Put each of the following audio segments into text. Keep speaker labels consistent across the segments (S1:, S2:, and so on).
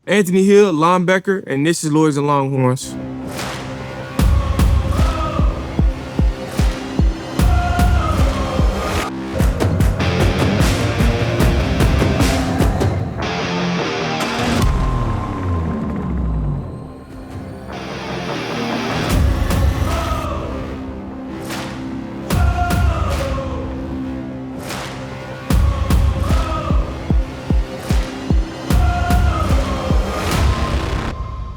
S1: Anthony Hill, linebacker, and this is Texas Longhorns.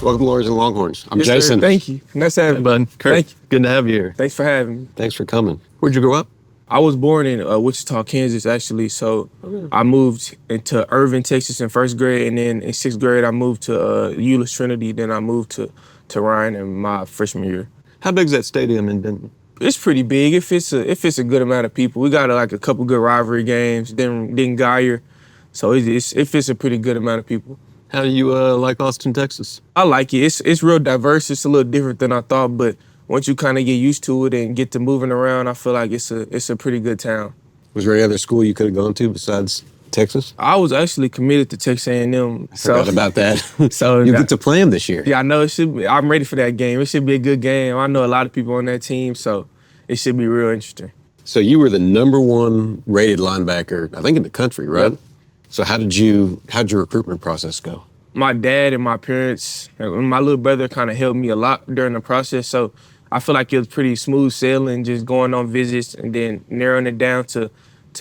S2: Welcome to Texas Longhorns. I'm
S1: Yes,
S2: Jason.
S1: Sir. Thank you. Nice to have you.
S3: Hey, bud. Kurt,
S1: Thank you.
S3: good to have you here.
S1: Thanks for having me.
S2: Thanks for coming.
S3: Where'd you grow up?
S1: I was born in Wichita, Kansas, actually. So I moved into Irving, Texas in first grade, and then in sixth grade I moved to Euless Trinity. Then I moved to Ryan in my freshman year.
S3: How big's that stadium in Denton?
S1: It's pretty big. It fits a good amount of people. We got like a couple good rivalry games. Then Geyer, so it fits a pretty good amount of people.
S3: How do you like Austin, Texas?
S1: I like it. It's real diverse. It's a little different than I thought, but once you kind of get used to it and get to moving around, I feel like it's a pretty good town.
S2: Was there any other school you could have gone to besides Texas?
S1: I was actually committed to Texas A&M.
S2: Forgot about that.
S1: So
S2: You get to play them this year.
S1: yeah, I know it should be. I'm ready for that game. It should be a good game. I know a lot of people on that team, so it should be real interesting.
S2: So you were the #1 rated linebacker, I think, in the country, right?
S1: Yep.
S2: So how'd your recruitment process go?
S1: My dad and my parents and my little brother kind of helped me a lot during the process, so I feel like it was pretty smooth sailing, just going on visits and then narrowing it down to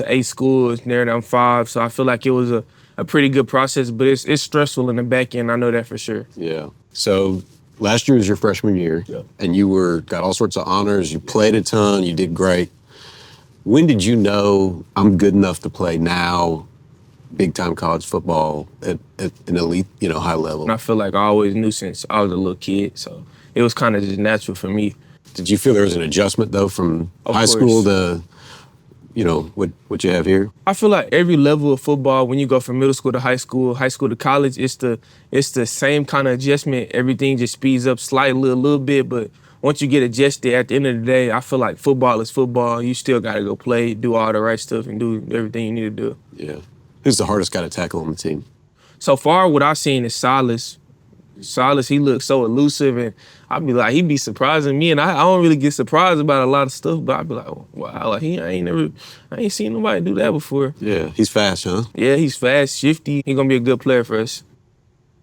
S1: 8 schools, narrowing down 5. So I feel like it was a pretty good process, but it's stressful in the back end. I know that for sure.
S2: Yeah. So last year was your freshman year, and you got all sorts of honors. You played a ton. You did great. When did you know I'm good enough to play now, big-time college football at an elite, high level?
S1: And I feel like I always knew since I was a little kid, so it was kind of just natural for me.
S2: Did you feel there was an adjustment, though, from high school to, what you have here?
S1: I feel like every level of football, when you go from middle school to high school to college, it's the same kind of adjustment. Everything just speeds up slightly, a little bit, but once you get adjusted, at the end of the day, I feel like football is football. You still got to go play, do all the right stuff, and do everything you need to do.
S2: Yeah. Who's the hardest guy to tackle on the team?
S1: So far, what I've seen is Silas. Silas, he looks so elusive, and I'd be like, he'd be surprising me, and I don't really get surprised about a lot of stuff, but I'd be like, wow, like I ain't seen nobody do that before.
S2: Yeah, he's fast, huh?
S1: Yeah, he's fast, shifty. He's gonna be a good player for us.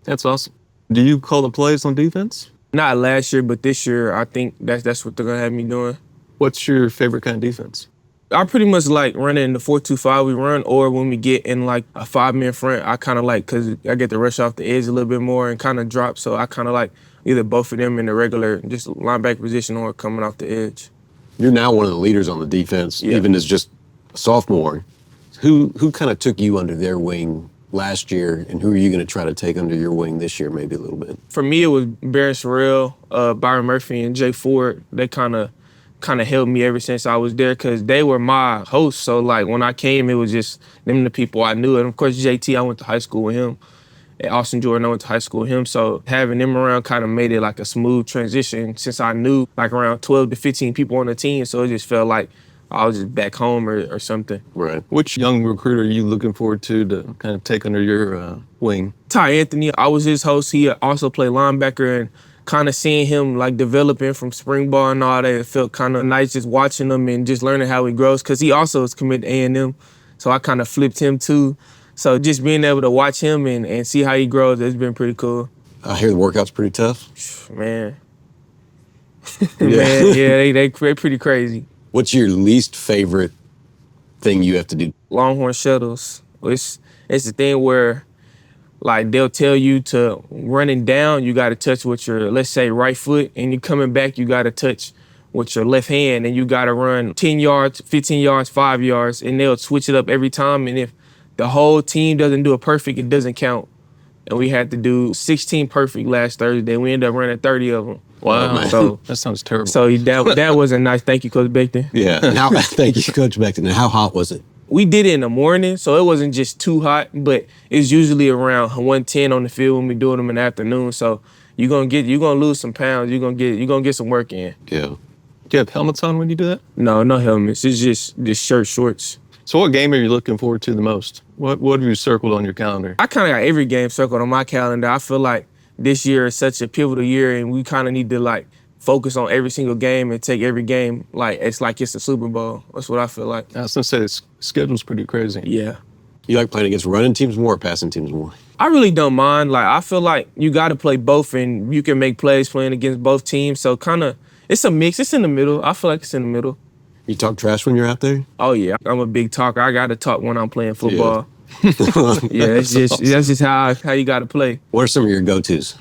S3: That's awesome. Do you call the plays on defense?
S1: Not last year, but this year, I think that's what they're gonna have me doing.
S3: What's your favorite kind of defense?
S1: I pretty much like running in the 4-2-5 we run, or when we get in like a 5-man front, I kind of like, because I get to rush off the edge a little bit more and kind of drop, so I kind of like either both of them in the regular just linebacker position or coming off the edge.
S2: You're now one of the leaders on the defense,
S1: Yeah.
S2: even as just a sophomore. Who kind of took you under their wing last year, and who are you going to try to take under your wing this year, maybe a little bit?
S1: For me, it was Barron Sorrell, Byron Murphy, and Jay Ford. They kind of helped me ever since I was there because they were my hosts. So like when I came, it was just them the people I knew. And of course, JT, I went to high school with him. And Austin Jordan, I went to high school with him. So having them around kind of made it like a smooth transition since I knew like around 12 to 15 people on the team. So it just felt like I was just back home or something.
S2: Right.
S3: Which young recruiter are you looking forward to kind of take under your wing?
S1: Ty Anthony, I was his host. He also played linebacker, and kind of seeing him like developing from spring ball and all that, it felt kind of nice just watching him and just learning how he grows because he also is committed to A&M. So I kind of flipped him too. So just being able to watch him and see how he grows, it's been pretty cool.
S2: I hear the workout's pretty tough.
S1: Man. Man, yeah, they're pretty crazy.
S2: What's your least favorite thing you have to do?
S1: Longhorn shuttles. It's the thing where like they'll tell you to running down, you got to touch with your, let's say, right foot, and you coming back, you got to touch with your left hand, and you got to run 10 yards, 15 yards, 5 yards, and they'll switch it up every time. And if the whole team doesn't do it perfect, it doesn't count. And we had to do 16 perfect last Thursday. We ended up running 30 of them.
S3: Wow.
S1: So
S3: That sounds terrible.
S1: So that wasn't nice. Thank you, Coach Beckton.
S2: Yeah. Thank you, Coach Beckton. And how hot was it?
S1: We did it in the morning, so it wasn't just too hot, but it's usually around 110 on the field when we do them in the afternoon. So you're gonna lose some pounds. You're gonna get some work in.
S2: Yeah.
S3: Do you have helmets on when you do that?
S1: No helmets. It's just shirt, shorts.
S3: So what game are you looking forward to the most? What have you circled on your calendar?
S1: I kind of got every game circled on my calendar. I feel like this year is such a pivotal year, and we kind of need to like focus on every single game and take every game like it's the Super Bowl. That's what I feel like.
S3: I was gonna say the schedule's pretty crazy.
S1: Yeah.
S2: You like playing against running teams more or passing teams more?
S1: I really don't mind. Like, I feel like you got to play both, and you can make plays playing against both teams. So kind of, it's a mix. It's in the middle. I feel like it's in the middle.
S2: You talk trash when you're out there?
S1: Oh yeah, I'm a big talker. I got to talk when I'm playing football. Yeah, that's just how you got to play.
S2: What are some of your go-tos?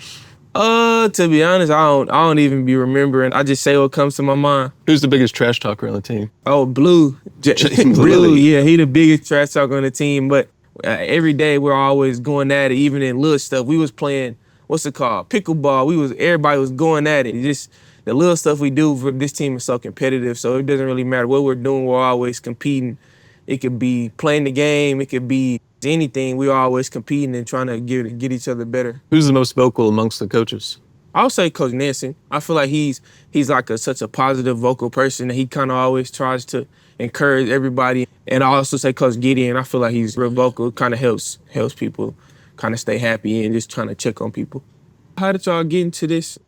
S1: To be honest, I don't even be remembering. I just say what comes to my mind.
S3: Who's the biggest trash talker on the team?
S1: Oh, Blue. Blue, yeah, he the biggest trash talker on the team. But every day we're always going at it, even in little stuff. We was playing, what's it called? Pickleball. Everybody was going at it. Just the little stuff we do for this team is so competitive, so it doesn't really matter what we're doing. We're always competing. It could be playing the game. It could be anything. We're always competing and trying to get each other better.
S3: Who's the most vocal amongst the coaches?
S1: I would say Coach Nansen. I feel like he's like such a positive vocal person, and he kind of always tries to encourage everybody. And I also say Coach Gideon. I feel like he's real vocal. Kind of helps people kind of stay happy and just trying to check on people. How did y'all get into this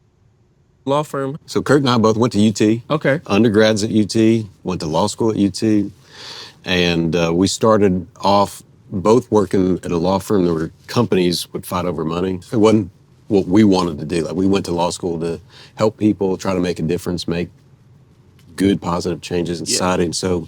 S1: law firm?
S2: So Kurt and I both went to UT.
S1: Okay.
S2: Undergrads at UT, went to law school at UT. And we started off both working at a law firm where companies would fight over money. It wasn't what we wanted to do. Like, we went to law school to help people, try to make a difference, make good, positive changes in society. And so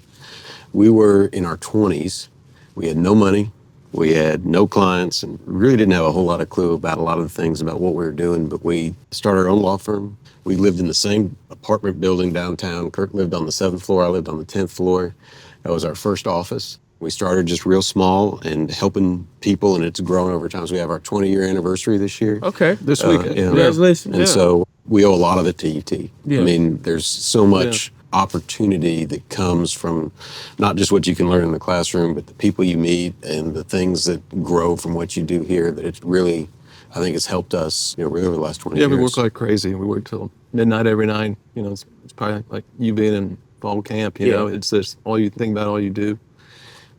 S2: we were in our 20s. We had no money. We had no clients and really didn't have a whole lot of clue about a lot of the things about what we were doing. But we started our own law firm. We lived in the same apartment building downtown. Kurt lived on the 7th floor. I lived on the 10th floor. That was our first office. We started just real small and helping people, and it's grown over time. So we have our 20-year anniversary this year.
S1: Okay.
S3: This weekend.
S1: Congratulations.
S2: And so we owe a lot of it to UT.
S1: Yeah.
S2: I mean, there's so much opportunity that comes from not just what you can learn in the classroom, but the people you meet and the things that grow from what you do here, that it's really, I think it's helped us, really over the last 20 years.
S3: Yeah, we work like crazy. We work till midnight every night. It's probably like you being in fall camp, you know, it's just all you think about, all you do.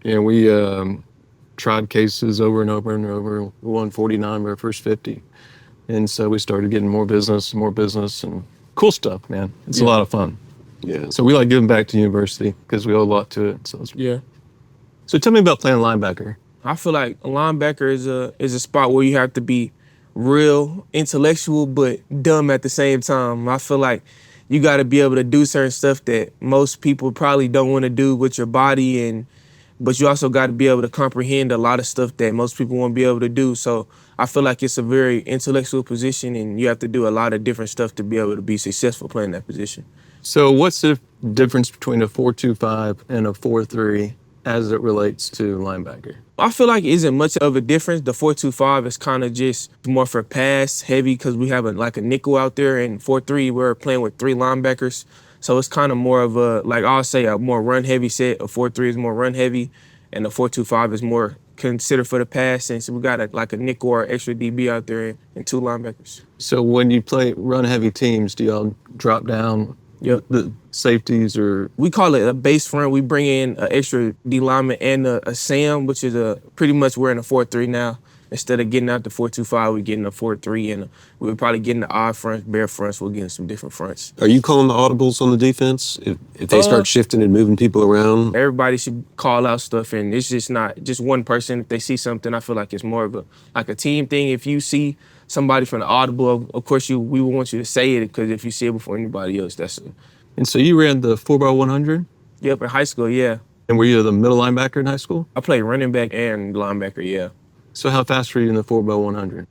S3: And we tried cases over and over and over. We won 49 of our first 50. And so we started getting more business, and cool stuff, man. It's a lot of fun.
S2: Yeah.
S3: So we like giving back to the university because we owe a lot to it. So So tell me about playing linebacker.
S1: I feel like a linebacker is a spot where you have to be real intellectual but dumb at the same time. I feel like you got to be able to do certain stuff that most people probably don't want to do with your body, but you also got to be able to comprehend a lot of stuff that most people won't be able to do. So I feel like it's a very intellectual position, and you have to do a lot of different stuff to be able to be successful playing that position.
S3: So what's the difference between a 4.25 and a 4.3 as it relates to linebacker?
S1: I feel like it isn't much of a difference. The 4.25 is kind of just more for pass heavy because we have a nickel out there, and 4.3 we're playing with 3 linebackers. So it's kind of more of I'll say a more run heavy set. A 4.3 is more run heavy, and the 4.25 is more considered for the pass. And so we got a nickel or extra DB out there and 2 linebackers.
S3: So when you play run heavy teams, do y'all drop down the safeties, or?
S1: We call it a base front. We bring in an extra D lineman and a Sam, which is pretty much we're in a 4.3 now. Instead of getting out the 4.25, we're getting a 4.3, and we're probably getting the odd fronts, bare fronts. We're getting some different fronts.
S2: Are you calling the audibles on the defense? If they start shifting and moving people around?
S1: Everybody should call out stuff, and it's just not just one person. If they see something, I feel like it's more of a team thing. If you see somebody from the audible, of course we want you to say it, because if you see it before anybody else, that's it.
S3: And so you ran the 4x100?
S1: Yep, in high school, yeah.
S3: And were you the middle linebacker in high schoole?
S1: I played running back and linebacker, yeah.
S3: So how fast were you in the 4x100?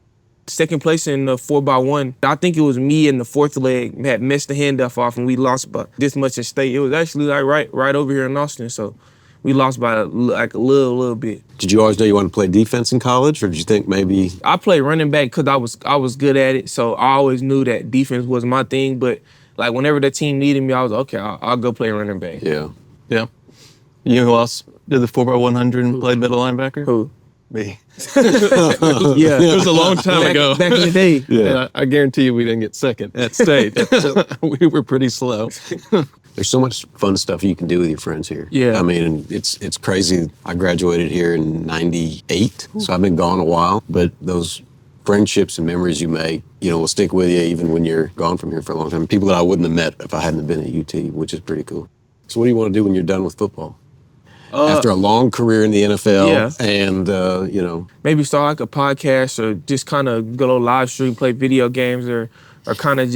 S1: Second place in the 4x1. I think it was me and the fourth leg had messed the handoff off, and we lost by this much in state. It was actually right over here in Austin, so we lost by a little bit.
S2: Did you always know you wanted to play defense in college, or did you think maybe?
S1: I played running back because I was good at it, so I always knew that defense was my thing. But whenever the team needed me, I was okay. I'll go play running back.
S2: Yeah.
S3: Yeah. You know who else did the 4x100 and played middle linebacker?
S1: Who?
S3: Me.
S1: Yeah.
S3: It was a long time ago.
S1: Back in the day.
S3: Yeah. And I guarantee you we didn't get second at state. We were pretty slow.
S2: There's so much fun stuff you can do with your friends here.
S1: Yeah.
S2: I mean, it's crazy. I graduated here in '98, so I've been gone a while, but those friendships and memories you make, will stick with you even when you're gone from here for a long time. People that I wouldn't have met if I hadn't been at UT, which is pretty cool. So what do you want to do when you're done with football? After a long career in the NFL and,
S1: maybe start like a podcast or just kind of go live stream, play video games or kind of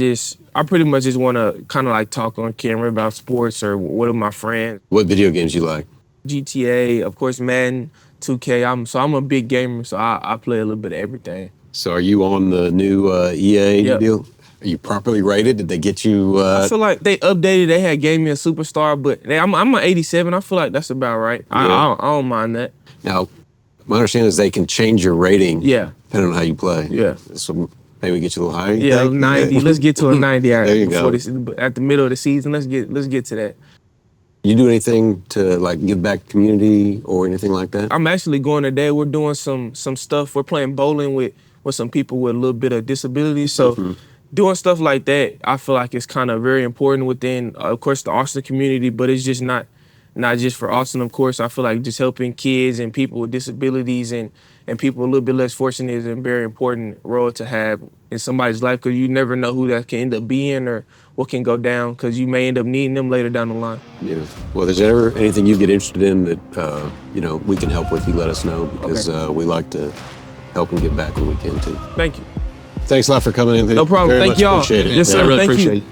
S1: I pretty much just want to kind of like talk on camera about sports or what are my friends.
S2: what video games you like?
S1: GTA, of course, Madden, 2K. I'm a big gamer, so I play a little bit of everything.
S2: So are you on the new EA
S1: Yep.
S2: deal? Are you properly rated? Did they get you?
S1: I feel like they updated. They had gave me a superstar, but I'm an 87. I feel like that's about right. I don't mind that.
S2: Now, my understanding is they can change your rating.
S1: Yeah.
S2: Depending on how you play.
S1: Yeah.
S2: So maybe we get you a little higher. you
S1: Yeah,
S2: think?
S1: 90. Let's get to a 90
S2: There you go.
S1: at the middle of the season. Let's get to that.
S2: You do anything to like give back to community or anything like that?
S1: I'm actually going today. We're doing some stuff. We're playing bowling with some people with a little bit of disability. So doing stuff like that, I feel like it's kind of very important within, of course, the Austin community, but it's just not just for Austin, of course. I feel like just helping kids and people with disabilities and people a little bit less fortunate is a very important role to have in somebody's life because you never know who that can end up being or what can go down because you may end up needing them later down the line.
S2: Yeah. Well, is there ever anything you get interested in that, we can help with, you let us know because we like to help and give back when we can too.
S1: Thank you.
S2: Thanks a lot for coming in.
S1: No problem.
S2: Very
S1: Thank
S2: much
S1: y'all.
S2: Appreciate it.
S1: Yes,
S3: I
S1: sir.
S3: really
S1: Thank
S3: appreciate
S1: you.
S3: it.